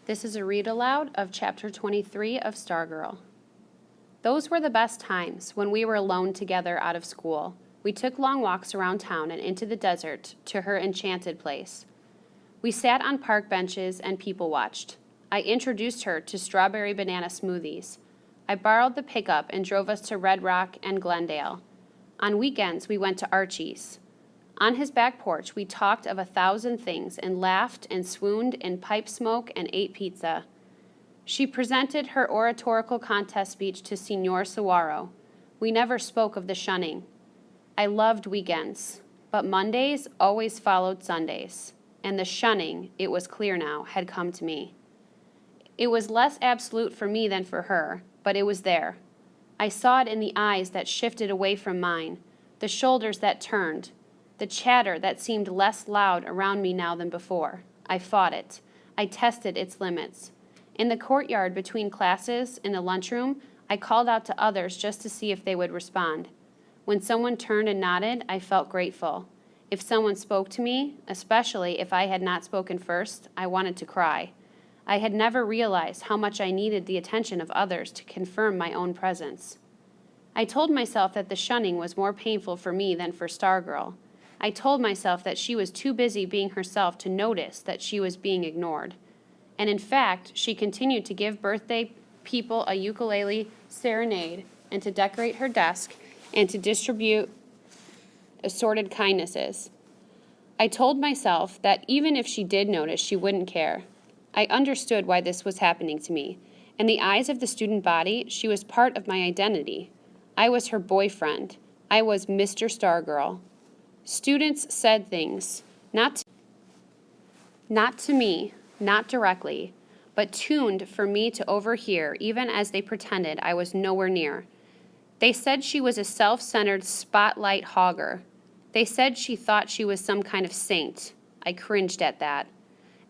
This is a read aloud of Chapter 23 of Stargirl. Those were the best times when we were alone together out of school. We took long walks around town and into the desert to her enchanted place. We sat on park benches and people watched. I introduced her to strawberry banana smoothies. I borrowed the pickup and drove us to Red Rock and Glendale. On weekends, we went to Archie's. On his back porch, we talked of 1,000 things and laughed and swooned in pipe smoke and ate pizza. She presented her oratorical contest speech to Signor Saguaro. We never spoke of the shunning. I loved weekends, but Mondays always followed Sundays, and the shunning, it was clear now, had come to me. It was less absolute for me than for her, but it was there. I saw it in the eyes that shifted away from mine, the shoulders that turned, the chatter that seemed less loud around me now than before. I fought it. I tested its limits. In the courtyard between classes, in the lunchroom, I called out to others just to see if they would respond. When someone turned and nodded, I felt grateful. If someone spoke to me, especially if I had not spoken first, I wanted to cry. I had never realized how much I needed the attention of others to confirm my own presence. I told myself that the shunning was more painful for me than for Stargirl. I told myself that she was too busy being herself to notice that she was being ignored. And in fact, she continued to give birthday people a ukulele serenade and to decorate her desk and to distribute assorted kindnesses. I told myself that even if she did notice, she wouldn't care. I understood why this was happening to me. In the eyes of the student body, she was part of my identity. I was her boyfriend. I was Mr. Stargirl. Students said things, not to me, not directly, but tuned for me to overhear, even as they pretended I was nowhere near. They said she was a self-centered spotlight hogger. They said she thought she was some kind of saint. I cringed at that.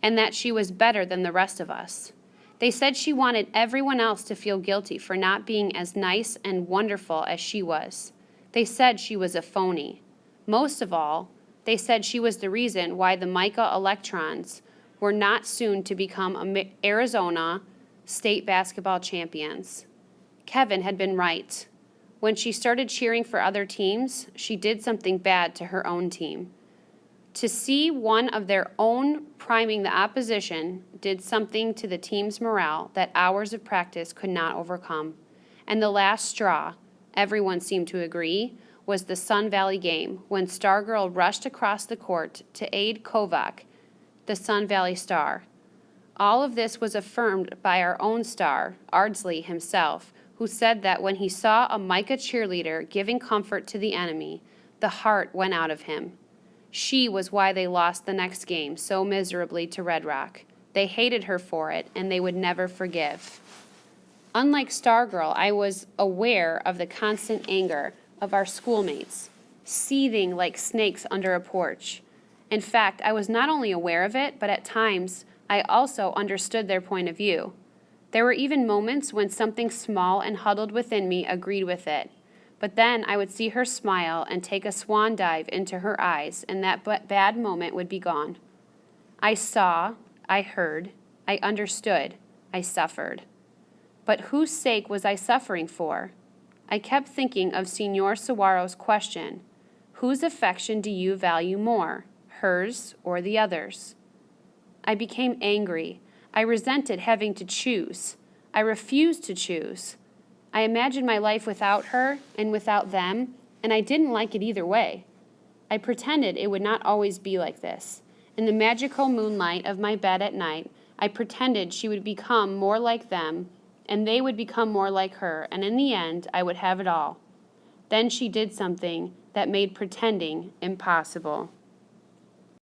And that she was better than the rest of us. They said she wanted everyone else to feel guilty for not being as nice and wonderful as she was. They said she was a phony. Most of all, they said she was the reason why the Mica Electrons were not soon to become Arizona state basketball champions. Kevin had been right. When she started cheering for other teams, she did something bad to her own team. To see one of their own priming the opposition did something to the team's morale that hours of practice could not overcome. And the last straw, everyone seemed to agree, was the Sun Valley game when Stargirl rushed across the court to aid Kovac, the Sun Valley star. All of this was affirmed by our own star, Ardsley himself, who said that when he saw a Mica cheerleader giving comfort to the enemy, the heart went out of him. She was why they lost the next game so miserably to Red Rock. They hated her for it, and they would never forgive. Unlike Stargirl, I was aware of the constant anger of our schoolmates, seething like snakes under a porch. In fact, I was not only aware of it, but at times I also understood their point of view. There were even moments when something small and huddled within me agreed with it. But then I would see her smile and take a swan dive into her eyes, and that bad moment would be gone. I saw, I heard, I understood, I suffered. But whose sake was I suffering for? I kept thinking of Signor Saguaro's question, whose affection do you value more, hers or the other's? I became angry. I resented having to choose. I refused to choose. I imagined my life without her and without them, and I didn't like it either way. I pretended it would not always be like this. In the magical moonlight of my bed at night, I pretended she would become more like them, and they would become more like her, and in the end, I would have it all. Then she did something that made pretending impossible.